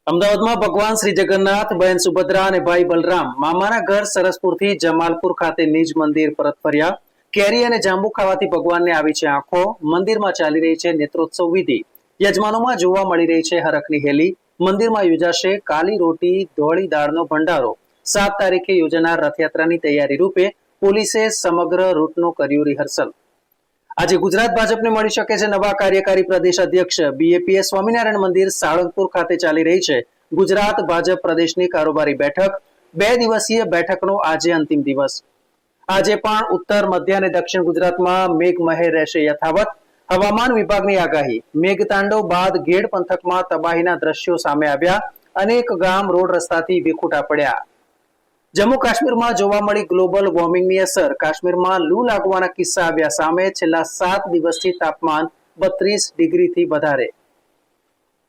અમદાવાદમાં ભગવાન શ્રી જગન્નાથ, બહેન સુભદ્રા અને ભાઈ બલરામ મામાના ઘર સરસપુરથી જમાલપુર ખાતે નિજ મંદિર પરત ફર્યા. કેરી અને જાંબુ ખાવાથી ભગવાનને આવી છે આંખો. મંદિરમાં ચાલી રહી છે નેત્રોત્સવ વિધિ. યજમાનોમાં જોવા મળી રહી છે હરખની હેલી. મંદિરમાં યોજાશે કાલી રોટી ધોળી દાળનો ભંડારો. 7 તારીખે યોજાનાર રથયાત્રાની તૈયારી રૂપે પોલીસે સમગ્ર રૂટનું કર્યું રિહર્સલ. આજે ગુજરાત ભાજપને મળી શકે છે નવા કાર્યકારી પ્રદેશ અધ્યક્ષ. બીએપીએસ સ્વામિનારાયણ મંદિર સાળંગપુર ખાતે ચાલી રહી છે ગુજરાત ભાજપ પ્રદેશની કારોબારી બેઠક. 2 દિવસીય બેઠકનો આજે અંતિમ દિવસ. આજે પણ ઉત્તર, મધ્ય અને દક્ષિણ ગુજરાતમાં મેઘમહેર રહેશે યથાવત. હવામાન વિભાગની આગાહી. મેઘતાંડવ બાદ ગેડ પંથકમાં તબાહીના દ્રશ્યો સામે આવ્યા. અનેક ગામ રોડ રસ્તાથી વિખૂટા પડ્યા. જમ્મુ કાશ્મીરમાં જોવા મળી ગ્લોબલ વોર્મિંગની અસર. કાશ્મીરમાં લૂ લાગવાના કિસ્સા આવ્યા સામે. છેલ્લા 7 દિવસથી તાપમાન 32 ડિગ્રીથી વધારે.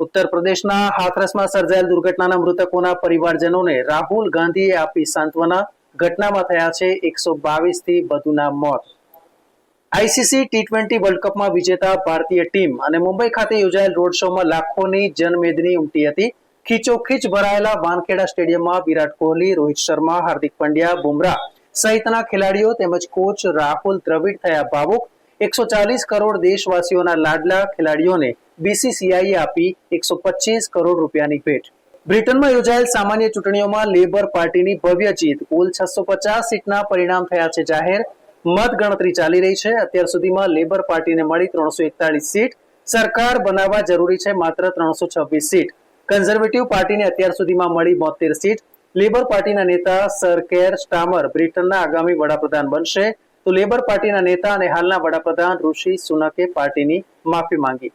ઉત્તર પ્રદેશના હાથરસમાં સર્જાયેલ દુર્ઘટનાના મૃતકોના પરિવારજનોને રાહુલ ગાંધીએ આપી સાંત્વના. ઘટનામાં થયા છે 122 થી વધુના મોત. આઈસીસી T20 વર્લ્ડ કપમાં વિજેતા ભારતીય ટીમ અને મુંબઈ ખાતે યોજાયેલ રોડ શોમાં લાખોની જનમેદની ઉમટી હતી. ખીચોખીચ ભરાયેલા વાનખેડા સ્ટેડિયમમાં વિરાટ કોહલી, રોહિત શર્મા, હાર્દિક પંડ્યા, બુમરાહ સહિતના ખેલાડીઓ તેમજ કોચ રાહુલ દ્રવિડ થયા ભાવુક. 140 કરોડ દેશવાસીઓના લાડલા ખેલાડીઓને બીસીસીઆઈએ આપી 125 કરોડ રૂપિયાની ભેટ. બ્રિટનમાં યોજાયેલ સામાન્ય ચૂંટણીઓમાં લેબર પાર્ટીની ભવ્ય જીત. કુલ 650 સીટના પરિણામ થયા છે જાહેર. મત ગણતરી ચાલી રહી છે. અત્યાર સુધીમાં લેબર પાર્ટીને મળી 341 સીટ. સરકાર બનાવવા જરૂરી છે માત્ર 326 સીટ. કન્ઝર્વેટિવ પાર્ટીને અત્યાર સુધીમાં મળી 72 સીટ. લેબર પાર્ટીના નેતા સર કેર સ્ટામર બ્રિટનના આગામી વડાપ્રધાન બનશે, તો લેબર પાર્ટીના નેતા અને હાલના વડાપ્રધાન ઋષિ સુનકે પાર્ટીની માફી માંગી.